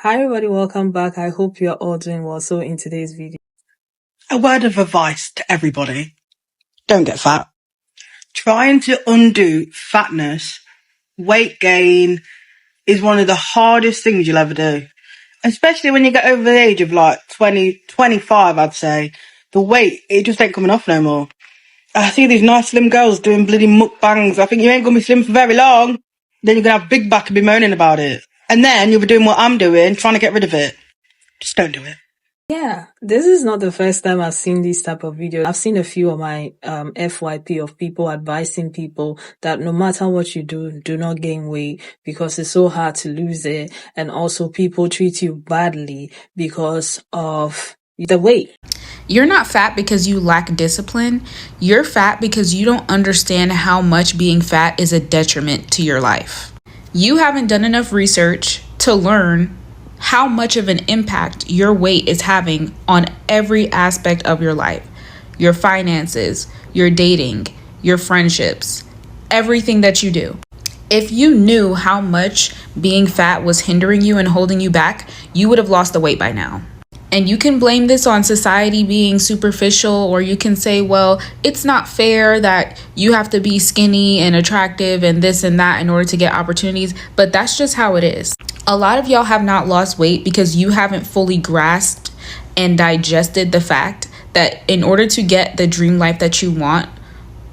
Hi everybody, welcome back. I hope you're all doing well. So in today's video, A word of advice to everybody. Don't get fat. Trying to undo fatness, weight gain is one of the hardest things you'll ever do. Especially when you get over the age of like 20, 25, I'd say. The weight, it just ain't coming off no more. I see these nice slim girls doing bloody mukbangs. I think you ain't gonna be slim for very long. Then you're gonna have big back and be moaning about it. And then you'll be doing what I'm doing, trying to get rid of it. Just don't do it. yeah, this is not the first time I've seen this type of video. I've seen a few of my FYP of people advising people that no matter what you do not gain weight because it's so hard to lose it. And also people treat you badly because of the weight. You're not fat because you lack discipline. You're fat because you don't understand how much being fat is a detriment to your life. You haven't done enough research to learn how much of an impact your weight is having on every aspect of your life. Your finances, your dating, your friendships, everything that you do. If you knew how much being fat was hindering you and holding you back, you would have lost the weight by now. And you can blame this on society being superficial, or you can say, well, it's not fair that you have to be skinny and attractive and this and that in order to get opportunities. But that's just how it is. A lot of y'all have not lost weight because you haven't fully grasped and digested the fact that in order to get the dream life that you want,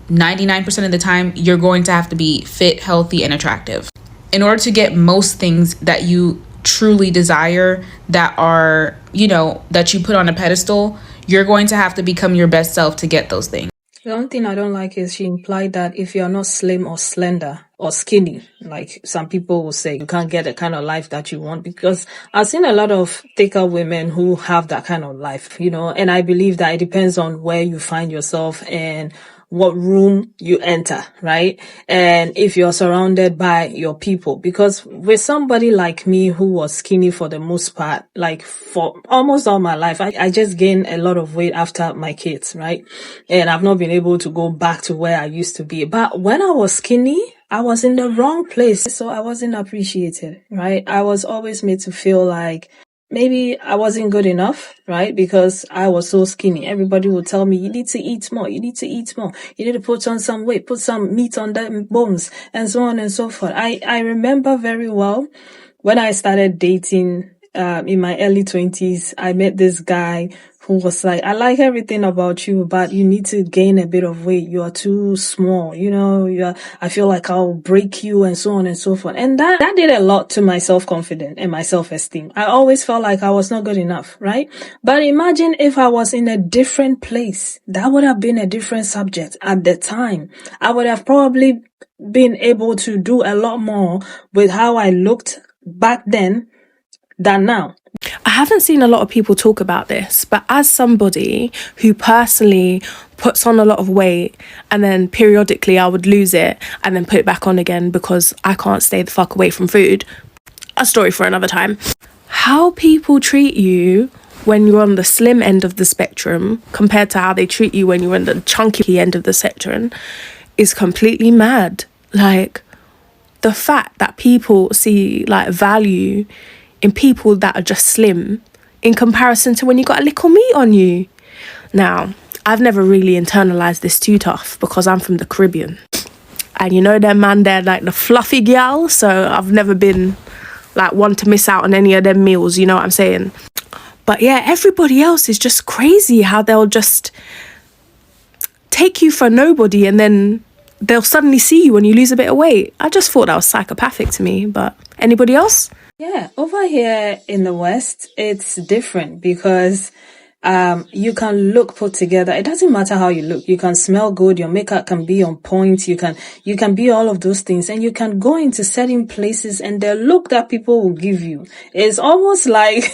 99% of the time, you're going to have to be fit, healthy, and attractive. In order to get most things that you truly desire that are, that you put on a pedestal, you're going to have to become your best self to get those things. The only thing I don't like is she implied that if you're not slim or slender or skinny, like some people will say, you can't get the kind of life that you want, because I've seen a lot of thicker women who have that kind of life, and I believe that it depends on where you find yourself and what room you enter, right? And if you're surrounded by your people, because with somebody like me who was skinny for the most part, like for almost all my life, I just gained a lot of weight after my kids, right? And I've not been able to go back to where I used to be. But when I was skinny, I was in the wrong place. So I wasn't appreciated, right? I was always made to feel like maybe I wasn't good enough, right? Because I was so skinny. Everybody would tell me, you need to eat more. You need to eat more. You need to put on some weight, put some meat on the bones, and so on and so forth. I remember very well when I started dating, in my early 20s, I met this guy who was like, I like everything about you, but you need to gain a bit of weight. You are too small. I feel like I'll break you, and so on and so forth. And that did a lot to my self-confidence and my self-esteem. I always felt like I was not good enough, right? But imagine if I was in a different place. That would have been a different subject at the time. I would have probably been able to do a lot more with how I looked back then than now. I haven't seen a lot of people talk about this, but as somebody who personally puts on a lot of weight and then periodically I would lose it and then put it back on again because I can't stay the fuck away from food, a story for another time. How people treat you when you're on the slim end of the spectrum compared to how they treat you when you're on the chunky end of the spectrum is completely mad. Like, the fact that people see like value in people that are just slim in comparison to when you got a little meat on you. Now, I've never really internalized this too tough because I'm from the Caribbean. And them man, they're like the fluffy gal, so I've never been like one to miss out on any of them meals, you know what I'm saying? But yeah, everybody else is just crazy how they'll just take you for nobody and then they'll suddenly see you when you lose a bit of weight. I just thought that was psychopathic to me, but anybody else? Yeah, over here in the West, it's different because you can look put together. It doesn't matter how you look. You can smell good. Your makeup can be on point. You can be all of those things, and you can go into certain places, and the look that people will give you is almost like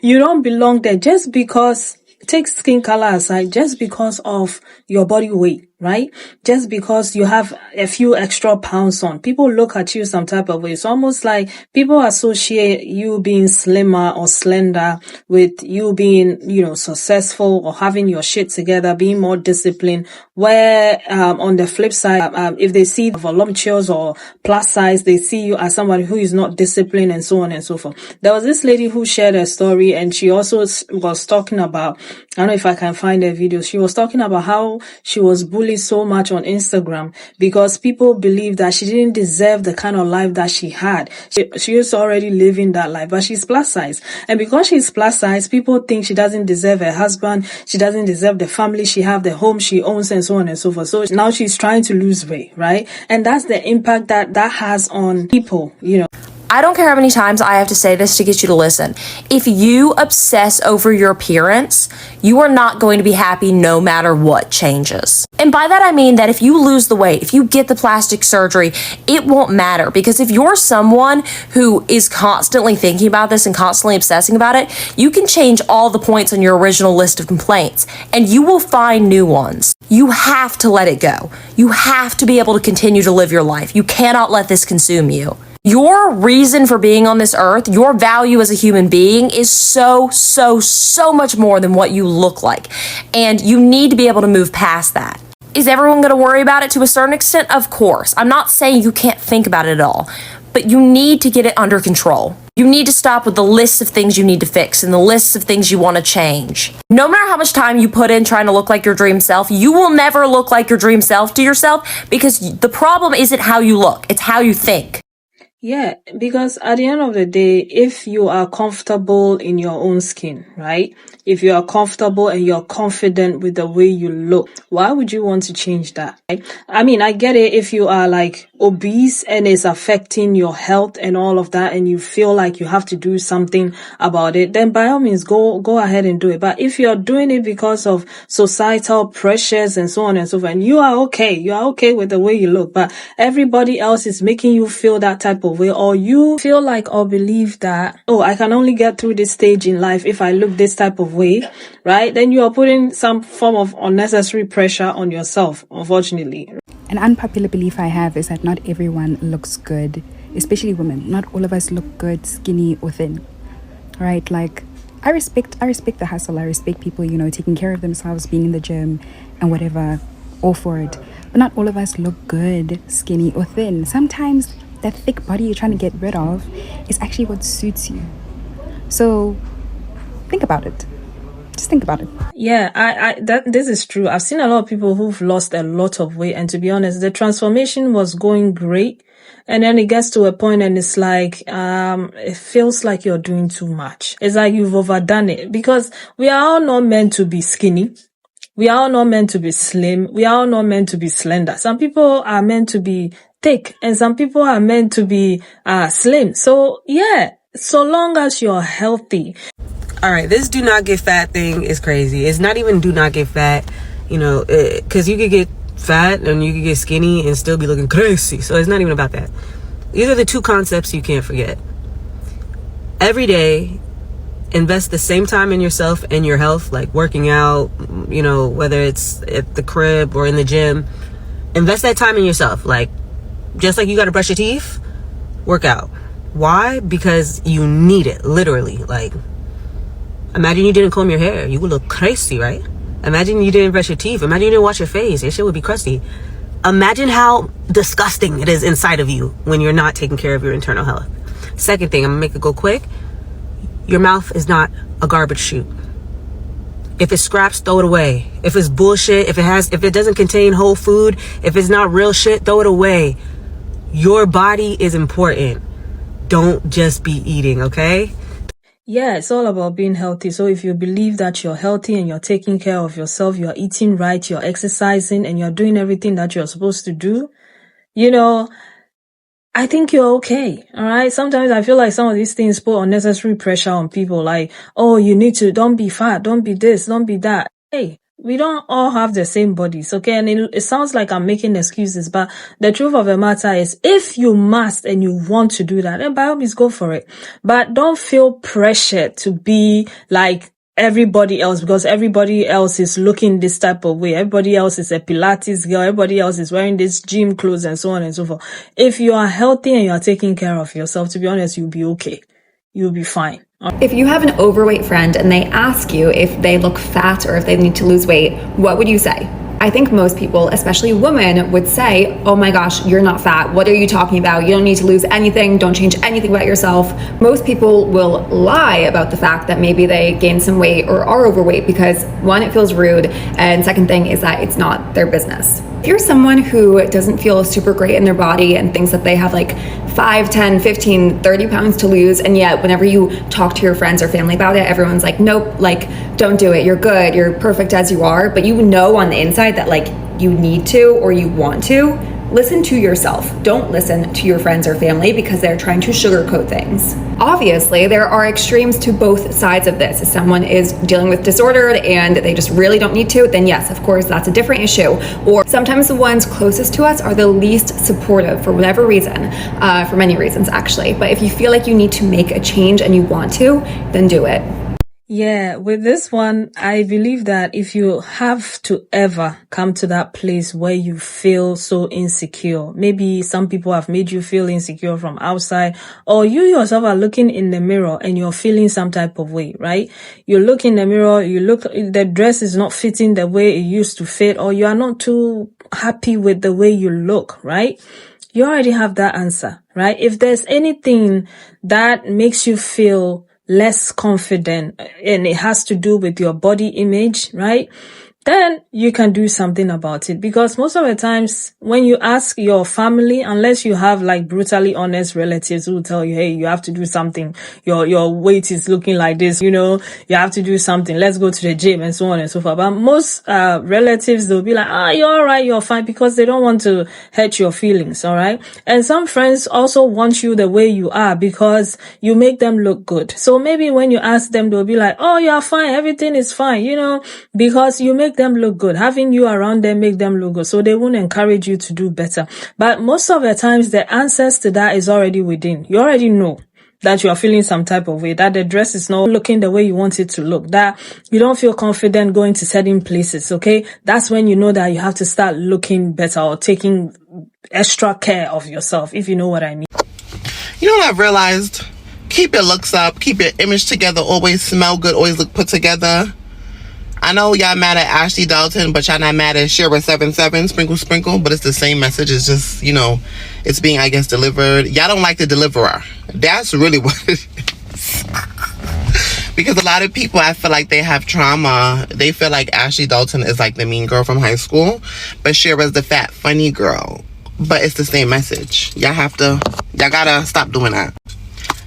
you don't belong there just because. Take skin color aside, just because of your body weight, right? Just because you have a few extra pounds on, people look at you some type of way. It's almost like people associate you being slimmer or slender with you being, successful or having your shit together, being more disciplined. Where, on the flip side, if they see voluptuous or plus size, they see you as somebody who is not disciplined and so on and so forth. There was this lady who shared a story, and she also was talking about, I don't know if I can find a video. She was talking about how she was bullied so much on Instagram because people believed that she didn't deserve the kind of life that she had. She is already living that life, but she's plus size. And because she's plus size, people think she doesn't deserve a husband. She doesn't deserve the family she have, the home she owns, and so on and so forth. So now she's trying to lose weight, right? And that's the impact that has on people, I don't care how many times I have to say this to get you to listen. If you obsess over your appearance, you are not going to be happy no matter what changes. And by that I mean that if you lose the weight, if you get the plastic surgery, it won't matter. Because if you're someone who is constantly thinking about this and constantly obsessing about it, you can change all the points on your original list of complaints and you will find new ones. You have to let it go. You have to be able to continue to live your life. You cannot let this consume you. Your reason for being on this earth, your value as a human being is so much more than what you look like. And you need to be able to move past that. Is everyone going to worry about it to a certain extent? Of course. I'm not saying you can't think about it at all, but you need to get it under control. You need to stop with the lists of things you need to fix and the lists of things you want to change. No matter how much time you put in trying to look like your dream self, you will never look like your dream self to yourself because the problem isn't how you look, it's how you think. Yeah, because at the end of the day, if you are comfortable in your own skin, right? If you are comfortable and you're confident with the way you look, why would you want to change that? Right? I mean, I get it if you are like obese and it's affecting your health and all of that and you feel like you have to do something about it, then by all means go ahead and do it. But if you're doing it because of societal pressures and so on and so forth, and you are okay with the way you look, but everybody else is making you feel that type of way, or you feel like or believe that, I can only get through this stage in life if I look this type of way, right? Then you are putting some form of unnecessary pressure on yourself, unfortunately. An unpopular belief I have is that not everyone looks good, especially women. Not all of us look good, skinny or thin, right? Like, I respect the hustle. I respect people, taking care of themselves, being in the gym and whatever, all for it. But not all of us look good, skinny or thin. Sometimes that thick body you're trying to get rid of is actually what suits you. So think about it. Just think about it. Yeah, this is true. I've seen a lot of people who've lost a lot of weight, and to be honest, the transformation was going great. And then it gets to a point and it's like, it feels like you're doing too much. It's like you've overdone it, because we are all not meant to be skinny. We are all not meant to be slim. We are all not meant to be slender. Some people are meant to be thick and some people are meant to be slim. So yeah, so long as you're healthy. All right, this do not get fat thing is crazy. It's not even do not get fat, because you could get fat and you could get skinny and still be looking crazy. So it's not even about that. These are the two concepts you can't forget. Every day, invest the same time in yourself and your health, like working out, whether it's at the crib or in the gym. Invest that time in yourself. Like, just like you got to brush your teeth, work out. Why? Because you need it, literally. Like, imagine you didn't comb your hair. You would look crazy, right? Imagine you didn't brush your teeth. Imagine you didn't wash your face. Your shit would be crusty. Imagine how disgusting it is inside of you when you're not taking care of your internal health. Second thing, I'm gonna make it go quick. Your mouth is not a garbage chute. If it's scraps, throw it away. If it's bullshit, if it doesn't contain whole food, if it's not real shit, throw it away. Your body is important. Don't just be eating, okay? Yeah, it's all about being healthy. So if you believe that you're healthy and you're taking care of yourself, you're eating right, you're exercising, and you're doing everything that you're supposed to do, I think you're okay. All right. Sometimes I feel like some of these things put unnecessary pressure on people. Like, don't be fat. Don't be this. Don't be that. Hey, we don't all have the same bodies. Okay. And it sounds like I'm making excuses, but the truth of the matter is, if you must and you want to do that, then by all means go for it. But don't feel pressured to be like everybody else, because everybody else is looking this type of way. Everybody else is a Pilates girl. Everybody else is wearing this gym clothes and so on and so forth. If you are healthy and you are taking care of yourself, to be honest, you'll be okay. You'll be fine. If you have an overweight friend and they ask you if they look fat or if they need to lose weight, what would you say? I think most people, especially women, would say, oh my gosh, you're not fat. What are you talking about? You don't need to lose anything. Don't change anything about yourself. Most people will lie about the fact that maybe they gained some weight or are overweight because, one, it feels rude, and second thing is that it's not their business. If you're someone who doesn't feel super great in their body and thinks that they have like 5, 10, 15, 30 pounds to lose, and yet whenever you talk to your friends or family about it, everyone's like, nope, like, don't do it. You're good. You're perfect as you are. But you know on the inside that like you need to or you want to, listen to yourself. Don't listen to your friends or family because they're trying to sugarcoat things. Obviously, there are extremes to both sides of this. If someone is dealing with disorder and they just really don't need to, then yes, of course, that's a different issue. Or sometimes the ones closest to us are the least supportive for whatever reason, for many reasons actually. But if you feel like you need to make a change and you want to, then do it. Yeah, with this one, I believe that if you have to ever come to that place where you feel so insecure, maybe some people have made you feel insecure from outside, or you yourself are looking in the mirror and you're feeling some type of way, right? You look in the mirror, you look, the dress is not fitting the way it used to fit, or you are not too happy with the way you look, right? You already have that answer, right? If there's anything that makes you feel less confident and it has to do with your body image, right? Then you can do something about it, because most of the times when you ask your family, unless you have like brutally honest relatives who will tell you, hey, you have to do something, your weight is looking like this, you have to do something, let's go to the gym and so on and so forth. But most relatives, they'll be like, you're all right, you're fine, because they don't want to hurt your feelings, all right? And some friends also want you the way you are because you make them look good. So maybe when you ask them, they'll be like, oh, you're fine, everything is fine, because you make them look good. Having you around them make them look good, so they won't encourage you to do better. But most of the times the answers to that is already within. You already know that you are feeling some type of way, that the dress is not looking the way you want it to look, that you don't feel confident going to certain places, okay? That's when you know that you have to start looking better or taking extra care of yourself, if you know what I mean. You know what I've realized? Keep your looks up, keep your image together, always smell good, always look put together. I know y'all mad at Ashley Dalton, but y'all not mad at Shira77, sprinkle, sprinkle, but it's the same message. It's just, it's being, I guess, delivered. Y'all don't like the deliverer. That's really what it is. Because a lot of people, I feel like they have trauma. They feel like Ashley Dalton is like the mean girl from high school, but Shira's the fat, funny girl. But it's the same message. Y'all gotta stop doing that.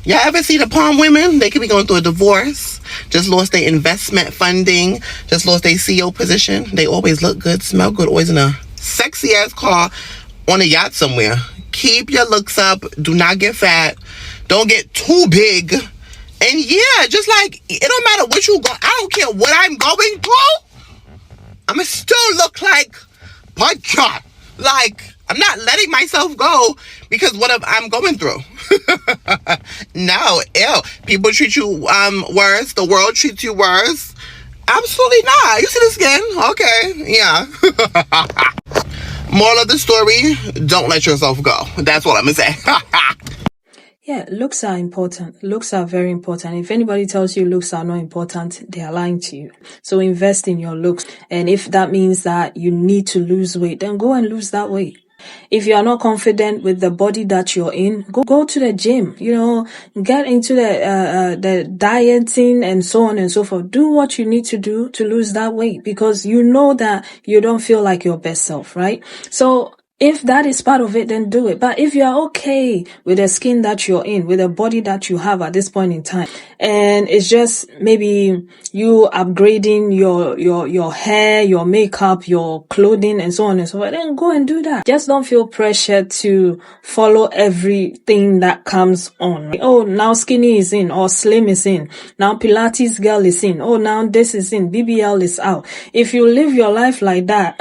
Y'all ever see the Palm women? They could be going through a divorce, just lost their investment funding, just lost their CEO position. They always look good, smell good, always in a sexy ass car on a yacht somewhere. Keep your looks up. Do not get fat. Don't get too big. And yeah, just like, it don't matter what you go. I don't care what I'm going through. I'ma still look like Podcast. Like, I'm not letting myself go because what I'm going through. No, ew. People treat you worse. The world treats you worse. Absolutely not. You see the skin? Okay, yeah. Moral of the story, don't let yourself go. That's what I'm gonna say. Yeah, looks are important. Looks are very important. If anybody tells you looks are not important, they are lying to you. So invest in your looks. And if that means that you need to lose weight, then go and lose that weight. If you are not confident with the body that you're in, go to the gym, get into the dieting and so on and so forth. Do what you need to do to lose that weight, because you know that you don't feel like your best self, right? So if that is part of it, then do it. But if you are okay with the skin that you're in, with the body that you have at this point in time, and it's just maybe you upgrading your hair, your makeup, your clothing, and so on and so forth, then go and do that. Just don't feel pressured to follow everything that comes on. Like, oh, now skinny is in, or slim is in. Now Pilates girl is in. Oh, now this is in. BBL is out. If you live your life like that,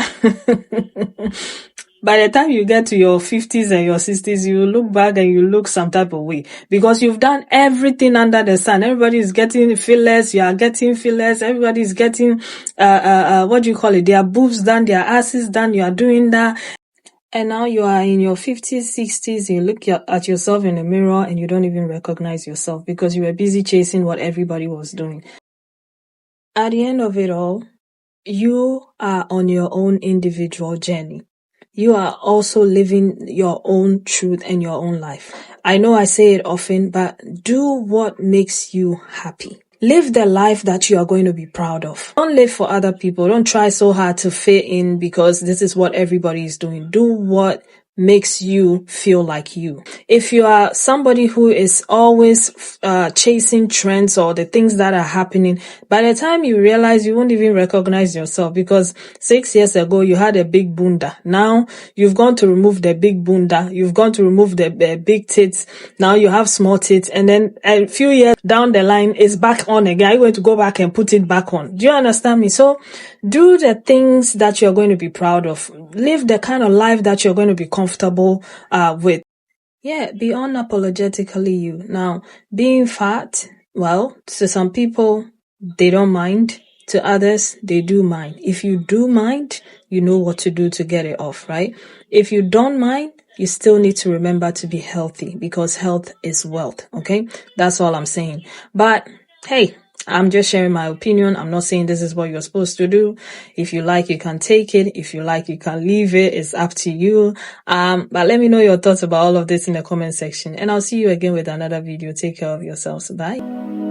by the time you get to your 50s and your 60s, you look back and you look some type of way because you've done everything under the sun. Everybody is getting fillers. You are getting fillers. Everybody is getting, what do you call it? Their boobs done, their asses done. You are doing that. And now you are in your 50s, 60s, you look at yourself in the mirror and you don't even recognize yourself because you were busy chasing what everybody was doing. At the end of it all, you are on your own individual journey. You are also living your own truth and your own life. I know I say it often, but do what makes you happy. Live the life that you are going to be proud of. Don't live for other people. Don't try so hard to fit in because this is what everybody is doing. Do what makes you feel like you. If you are somebody who is always chasing trends or the things that are happening, by the time you realize, you won't even recognize yourself because 6 years ago you had a big bunda. Now you've gone to remove the big bunda. You've gone to remove the big tits. Now you have small tits, and then a few years down the line it's back on again. You're going to go back and put it back on. Do you understand me? So do the things that you're going to be proud of. Live the kind of life that you're going to be comfortable with. Yeah, be unapologetically you. Now, being fat, well, to some people, they don't mind. To others, they do mind. If you do mind, you know what to do to get it off, right? If you don't mind, you still need to remember to be healthy because health is wealth, okay? That's all I'm saying. But, hey, I'm just sharing my opinion. I'm not saying this is what you're supposed to do. If you like, you can take it. If you like, you can leave it. It's up to you. But let me know your thoughts about all of this in the comment section. And I'll see you again with another video. Take care of yourselves. Bye.